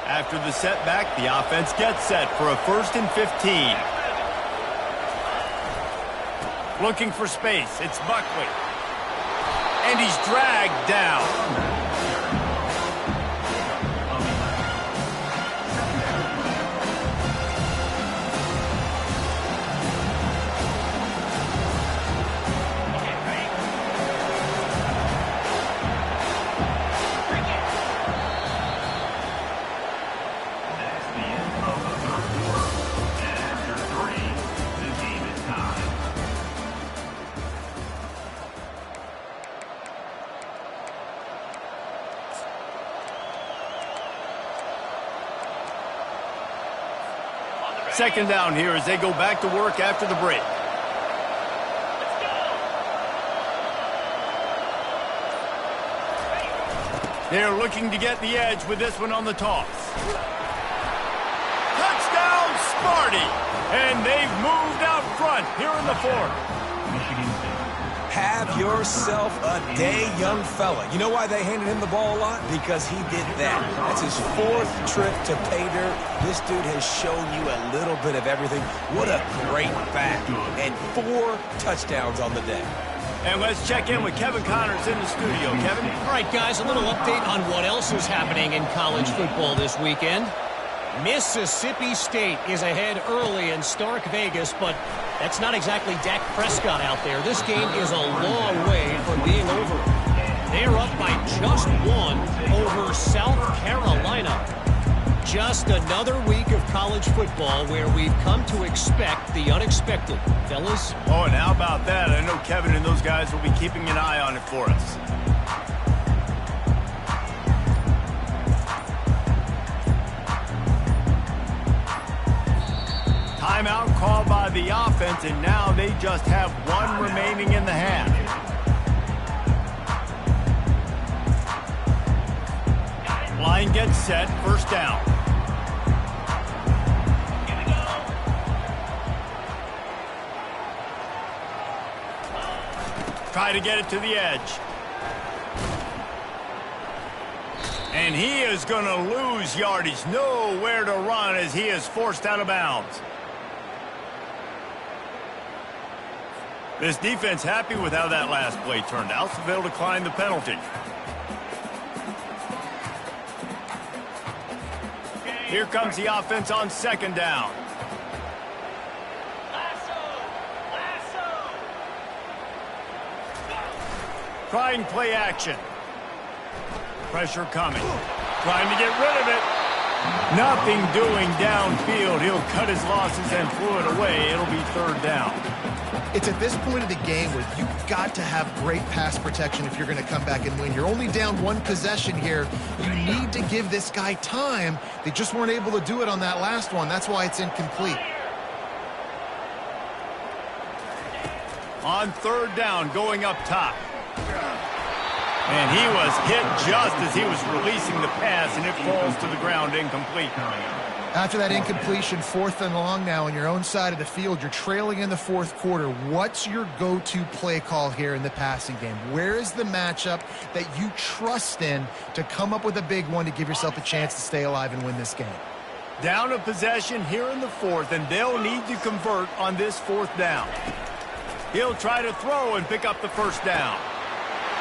After the setback, the offense gets set for a 1st and 15. Looking for space. It's Buckley. And he's dragged down. Second down here as they go back to work after the break. They're looking to get the edge with this one on the toss. Touchdown, Sparty! And they've moved out front here in the 4th. Michigan State. Have yourself a day, young fella. You know why they handed him the ball a lot? Because he did that. That's his 4th trip to pay dirt. This dude has shown you a little bit of everything. What a great back. And 4 touchdowns on the day. And let's check in with Kevin Connors in the studio. Kevin? All right, guys, a little update on what else is happening in college football this weekend. Mississippi State is ahead early in Stark Vegas, but that's not exactly Dak Prescott out there. This game is a long way from being over. They're up by just 1 over South Carolina. Just another week of college football where we've come to expect the unexpected. Fellas? Oh, and how about that? I know Kevin and those guys will be keeping an eye on it for us. Timeout called by the offense, and now they just have 1 remaining in the half. Line gets set, first down. Try to get it to the edge. And he is going to lose yardage. Nowhere to run as he is forced out of bounds. This defense happy with how that last play turned out, so they'll decline the penalty. Here comes the offense on 2nd down. Trying play action. Pressure coming. Trying to get rid of it. Nothing doing downfield. He'll cut his losses and throw it away. It'll be 3rd down. It's at this point of the game where you've got to have great pass protection if you're going to come back and win. You're only down 1 possession here. You need to give this guy time. They just weren't able to do it on that last one. That's why it's incomplete. On 3rd down, going up top. And he was hit just as he was releasing the pass, and it falls to the ground incomplete. After that incompletion, 4th and long now on your own side of the field, you're trailing in the 4th quarter. What's your go-to play call here in the passing game? Where is the matchup that you trust in to come up with a big one to give yourself a chance to stay alive and win this game? Down a possession here in the 4th, and they'll need to convert on this 4th down. He'll try to throw and pick up the 1st down.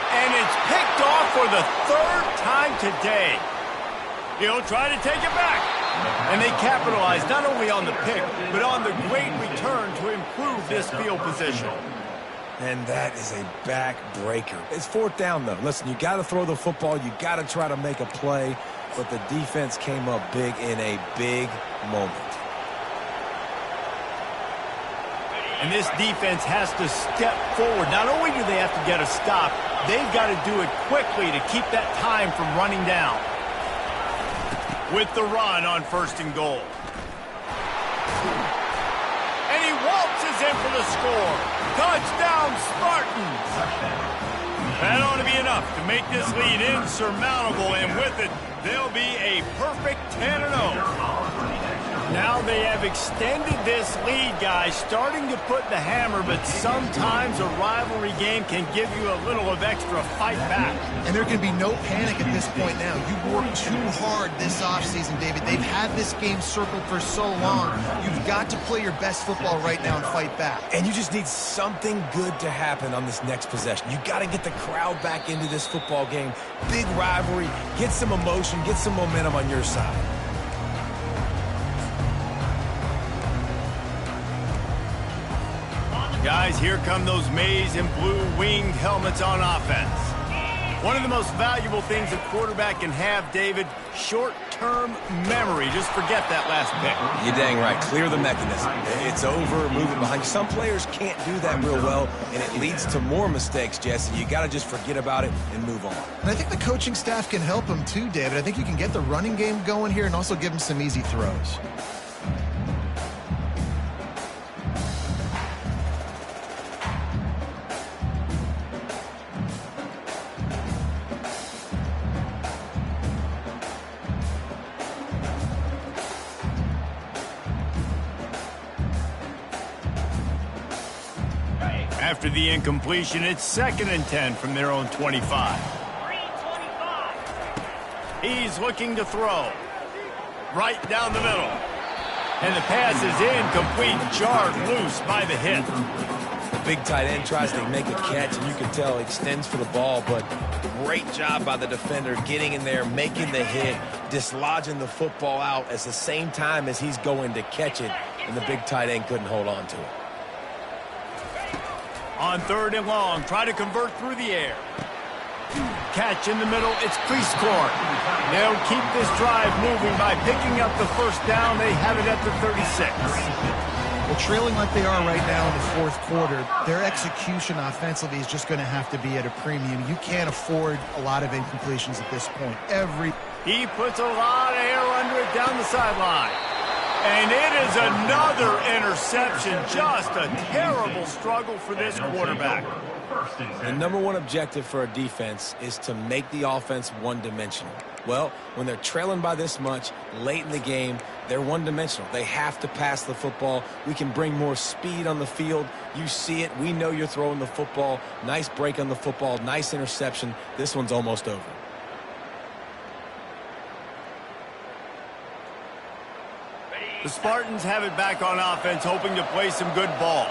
And it's picked off for the 3rd time today. He'll try to take it back. And they capitalize not only on the pick, but on the great return to improve this field position. And that is a backbreaker. It's 4th down, though. Listen, you got to throw the football. You got to try to make a play. But the defense came up big in a big moment. And this defense has to step forward. Not only do they have to get a stop, they've got to do it quickly to keep that time from running down. With the run on 1st and goal. And he waltzes in for the score. Touchdown, Spartans! That ought to be enough to make this lead insurmountable, and with it, they'll be a perfect 10-0. Now they have extended this lead, guys, starting to put the hammer, but sometimes a rivalry game can give you a little of extra fight back. And there can be no panic at this point now. You worked too hard this offseason, David. They've had this game circled for so long. You've got to play your best football right now and fight back. And you just need something good to happen on this next possession. You got to get the crowd back into this football game. Big rivalry. Get some emotion. Get some momentum on your side. Guys, here come those maize and blue winged helmets on offense. One of the most valuable things a quarterback can have, David, short-term memory. Just forget that last pick. You're dang right. Clear the mechanism. It's over, moving behind you. Some players can't do that real well, and it leads to more mistakes, Jesse. You got to just forget about it and move on. And I think the coaching staff can help him too, David. I think you can get the running game going here and also give him some easy throws. After the incompletion, it's 2nd and 10 from their own 25. 3:25. He's looking to throw. Right down the middle. And the pass is incomplete, jarred loose by the hit. The big tight end tries to make a catch, and you can tell extends for the ball, but great job by the defender getting in there, making the hit, dislodging the football out at the same time as he's going to catch it, and the big tight end couldn't hold on to it. On 3rd and long, try to convert through the air. Catch in the middle, it's crease court. They'll keep this drive moving by picking up the first down. They have it at the 36. Well, trailing like they are right now in the 4th quarter, their execution offensively is just going to have to be at a premium. You can't afford a lot of incompletions at this point. He puts a lot of air under it down the sideline. And it is another interception. Just a terrible struggle for this quarterback. The #1 objective for a defense is to make the offense one-dimensional. Well, when they're trailing by this much late in the game, they're one-dimensional. They have to pass the football. We can bring more speed on the field. You see it. We know you're throwing the football. Nice break on the football. Nice interception. This one's almost over. The Spartans have it back on offense, hoping to play some good ball.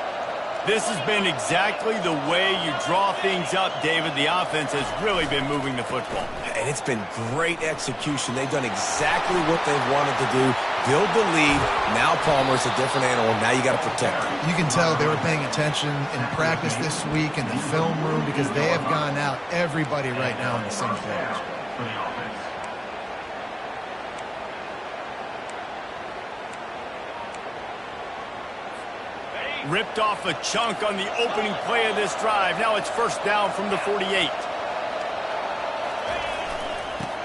This has been exactly the way you draw things up, David. The offense has really been moving the football. And it's been great execution. They've done exactly what they've wanted to do. Build the lead. Now Palmer's a different animal. Now you got to protect him. You can tell they were paying attention in practice this week in the film room because they have gone out, everybody right now on the same page. Ripped off a chunk on the opening play of this drive. Now it's 1st down from the 48.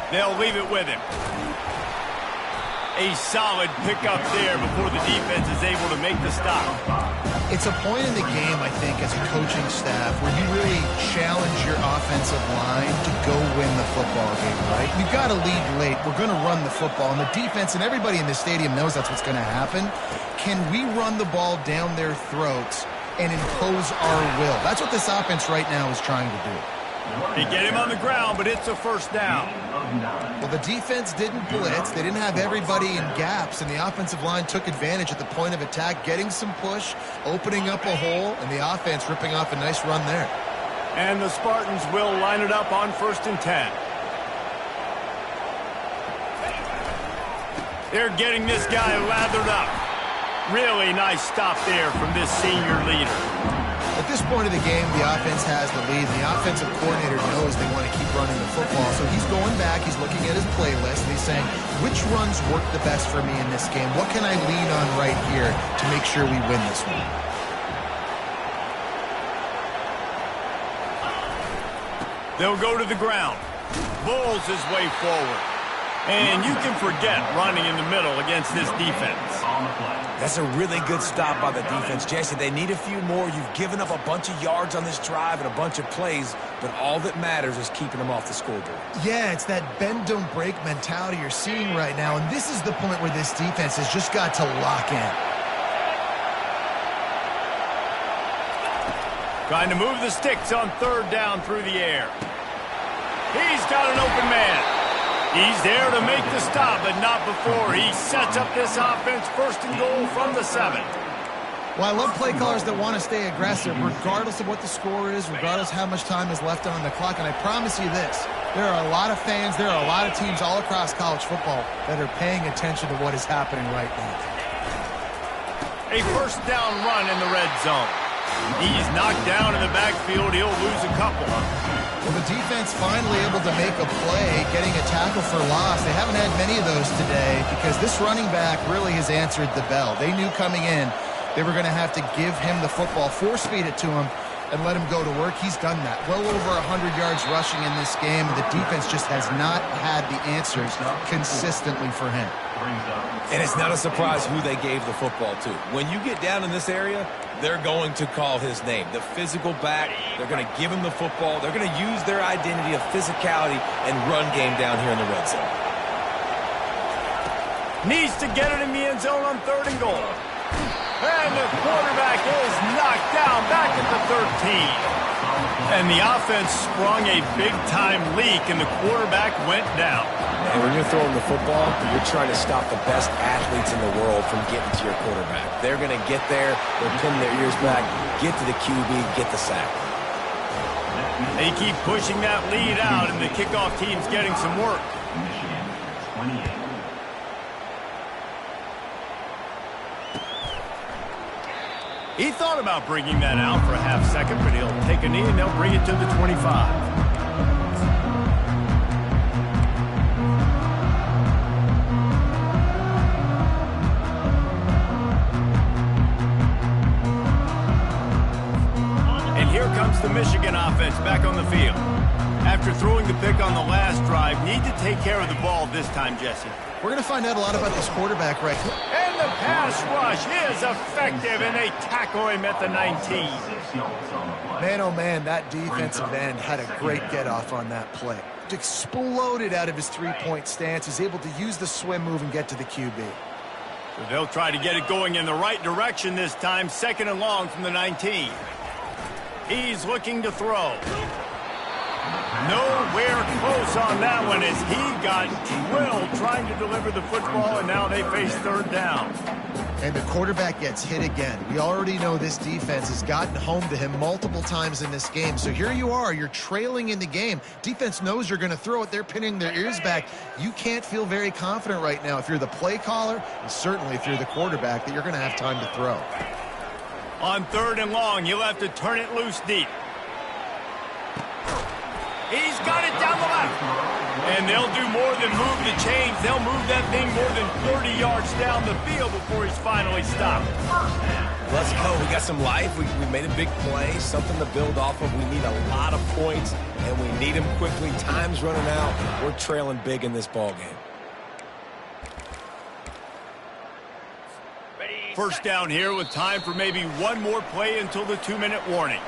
They'll leave it with him. A solid pickup there before the defense is able to make the stop. It's a point in the game, I think, as a coaching staff where you really challenge your offensive line to go win the football game, right? We've got to lead late. We're going to run the football. And the defense and everybody in the stadium knows that's what's going to happen. Can we run the ball down their throats and impose our will? That's what this offense right now is trying to do. They get him on the ground, but it's a 1st down. Well, the defense didn't blitz. They didn't have everybody in gaps, and the offensive line took advantage at the point of attack, getting some push, opening up a hole, and the offense ripping off a nice run there. And the Spartans will line it up on 1st and 10. They're getting this guy lathered up. Really nice stop there from this senior leader. At this point of the game, the offense has the lead. The offensive coordinator knows they want to keep running the football. So he's going back, he's looking at his playlist, and he's saying, which runs work the best for me in this game? What can I lean on right here to make sure we win this one? They'll go to the ground. Bulls his way forward. And you can forget running in the middle against this defense. That's a really good stop by the defense. Jesse, they need a few more. You've given up a bunch of yards on this drive and a bunch of plays, but all that matters is keeping them off the scoreboard. Yeah, it's that bend, don't break mentality you're seeing right now, and this is the point where this defense has just got to lock in. Trying to move the sticks on 3rd down through the air. He's got an open man. He's there to make the stop, but not before. He sets up this offense 1st and goal from the 7. Well, I love play callers that want to stay aggressive, regardless of what the score is, regardless how much time is left on the clock. And I promise you this, there are a lot of fans, there are a lot of teams all across college football that are paying attention to what is happening right now. A 1st down run in the red zone. He's knocked down in the backfield. He'll lose a couple. Well, the defense finally able to make a play, getting a tackle for loss. They haven't had many of those today because this running back really has answered the bell. They knew coming in they were going to have to give him the football, force-feed it to him, and let him go to work. He's done that. Well over 100 yards rushing in this game. The defense just has not had the answers consistently for him. And it's not a surprise who they gave the football to. When you get down in this area, they're going to call his name. The physical back, they're going to give him the football. They're going to use their identity of physicality and run game down here in the red zone. Needs to get it in the end zone on 3rd and goal. And the quarterback is knocked down back at the 13. And the offense sprung a big-time leak, and the quarterback went down. And when you're throwing the football, you're trying to stop the best athletes in the world from getting to your quarterback. They're going to get there, they'll pin their ears back, get to the QB, get the sack. They keep pushing that lead out, and the kickoff team's getting some work. Michigan, 28. He thought about bringing that out for a half second, but he'll take a knee and they'll bring it to the 25. And here comes the Michigan offense back on the field. After throwing the pick on the last drive, need to take care of the ball this time, Jesse. We're going to find out a lot about this quarterback right here. And the pass rush is effective, and they tackle him at the 19. Man, oh man, that defensive end had a great get-off on that play. Exploded out of his three-point stance. He's able to use the swim move and get to the QB. So they'll try to get it going in the right direction this time. Second and long from the 19. He's looking to throw. Nowhere close on that one as he got drilled trying to deliver the football, and now they face third down. And the quarterback gets hit again. We already know this defense has gotten home to him multiple times in this game. So here you are, you're trailing in the game. Defense knows you're going to throw it. They're pinning their ears back. You can't feel very confident right now if you're the play caller, and certainly if you're the quarterback, that you're going to have time to throw. On third and long, you'll have to turn it loose deep. He's got it down the left. And they'll do more than move the chains. They'll move that thing more than 30 yards down the field before he's finally stopped. Let's go. We got some life. We made a big play, something to build off of. We need a lot of points, and we need them quickly. Time's running out. We're trailing big in this ball game. First down here with time for maybe one more play until the 2-minute warning.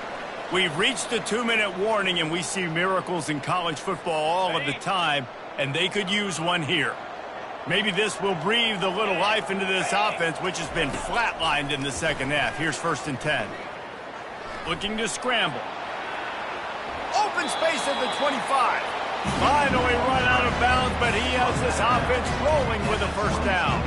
We've reached the 2-minute warning, and we see miracles in college football all of the time, and they could use one here. Maybe this will breathe a little life into this offense, which has been flatlined in the second half. Here's 1st and 10. Looking to scramble. Open space at the 25. Finally run out of bounds, but he has this offense rolling with a first down.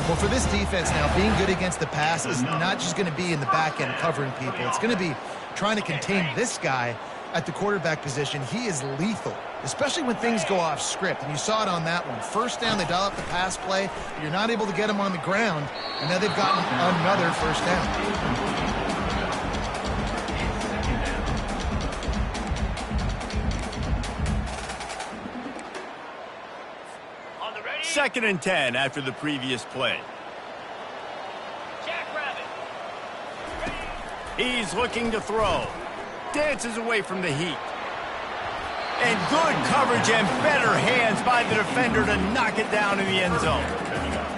Well, for this defense now, being good against the pass is not just going to be in the back end covering people. It's going to be trying to contain this guy at the quarterback position. He is lethal, especially when things go off script. And you saw it on that one. First down, they dial up the pass play. You're not able to get him on the ground, and now they've gotten another first down. Second and 10 after the previous play. He's looking to throw. Dances away from the heat. And good coverage and better hands by the defender to knock it down in the end zone.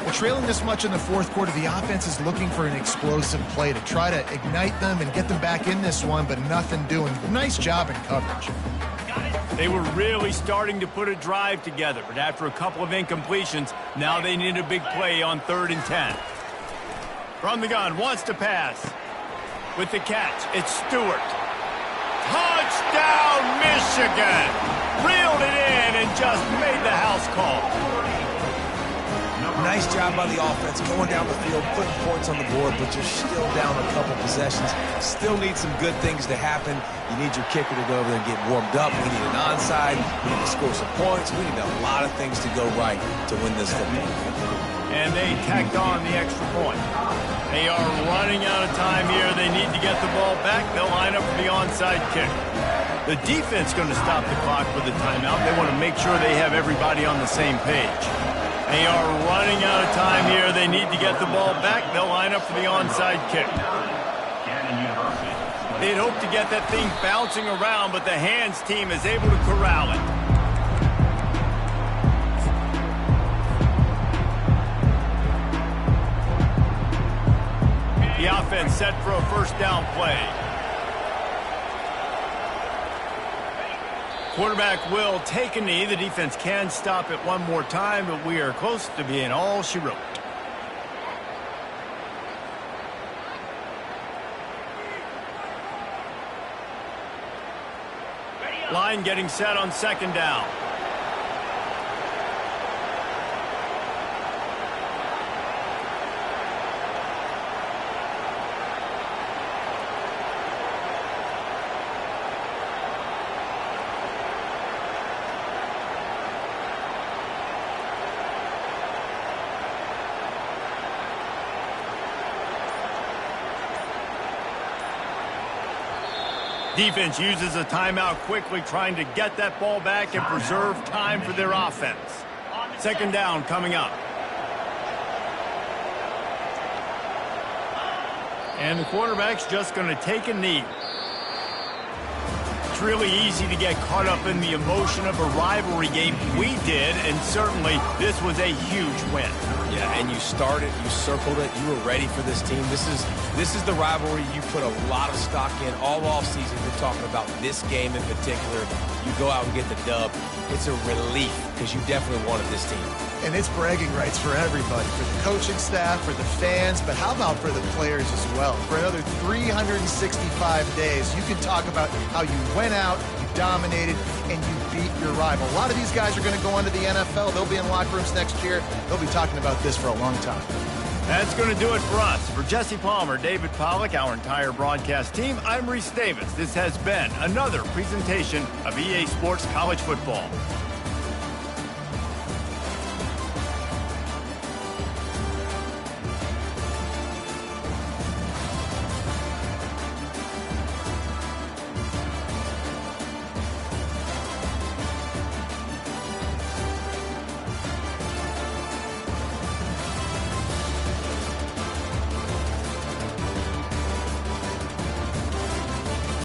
Well, trailing this much in the fourth quarter, the offense is looking for an explosive play to try to ignite them and get them back in this one, but nothing doing. Nice job in coverage. They were really starting to put a drive together, but after a couple of incompletions, now they need a big play on 3rd and 10. From the gun, wants to pass. With the catch, it's Stewart. Touchdown, Michigan! Reeled it in and just made the house call. Nice job by the offense going down the field, putting points on the board, but you're still down a couple possessions. Still need some good things to happen. You need your kicker to go over there and get warmed up. We need an onside. We need to score some points. We need a lot of things to go right to win this football game. And they tacked on the extra point. They are running out of time here. They need to get the ball back. They'll line up for the onside kick. The defense going to stop the clock with a timeout. They want to make sure they have everybody on the same page. They are running out of time here. They need to get the ball back. They'll line up for the onside kick. They'd hope to get that thing bouncing around, but the hands team is able to corral it. The offense set for a first down play. Quarterback will take a knee. The defense can stop it one more time, but we are close to being all she wrote. line getting set on second down. Defense uses a timeout quickly, trying to get that ball back and preserve time for their offense. Second down coming up. And the quarterback's just going to take a knee. It's really easy to get caught up in the emotion of a rivalry game. We did, and certainly this was a huge win. Yeah, and you started, you circled it, you were ready for this team. This is the rivalry you put a lot of stock in all offseason. You're talking about this game in particular. You go out and get the dub. It's a relief because you definitely wanted this team. And it's bragging rights for everybody, for the coaching staff, for the fans, but how about for the players as well? For another 365 days, you can talk about how you went out, you dominated, and you beat your rival. A lot of these guys are going to go on to the NFL. They'll be in locker rooms next year. They'll be talking about this for a long time. That's going to do it for us. For Jesse Palmer, David Pollack, our entire broadcast team, I'm Reese Davis. This has been another presentation of EA Sports College Football.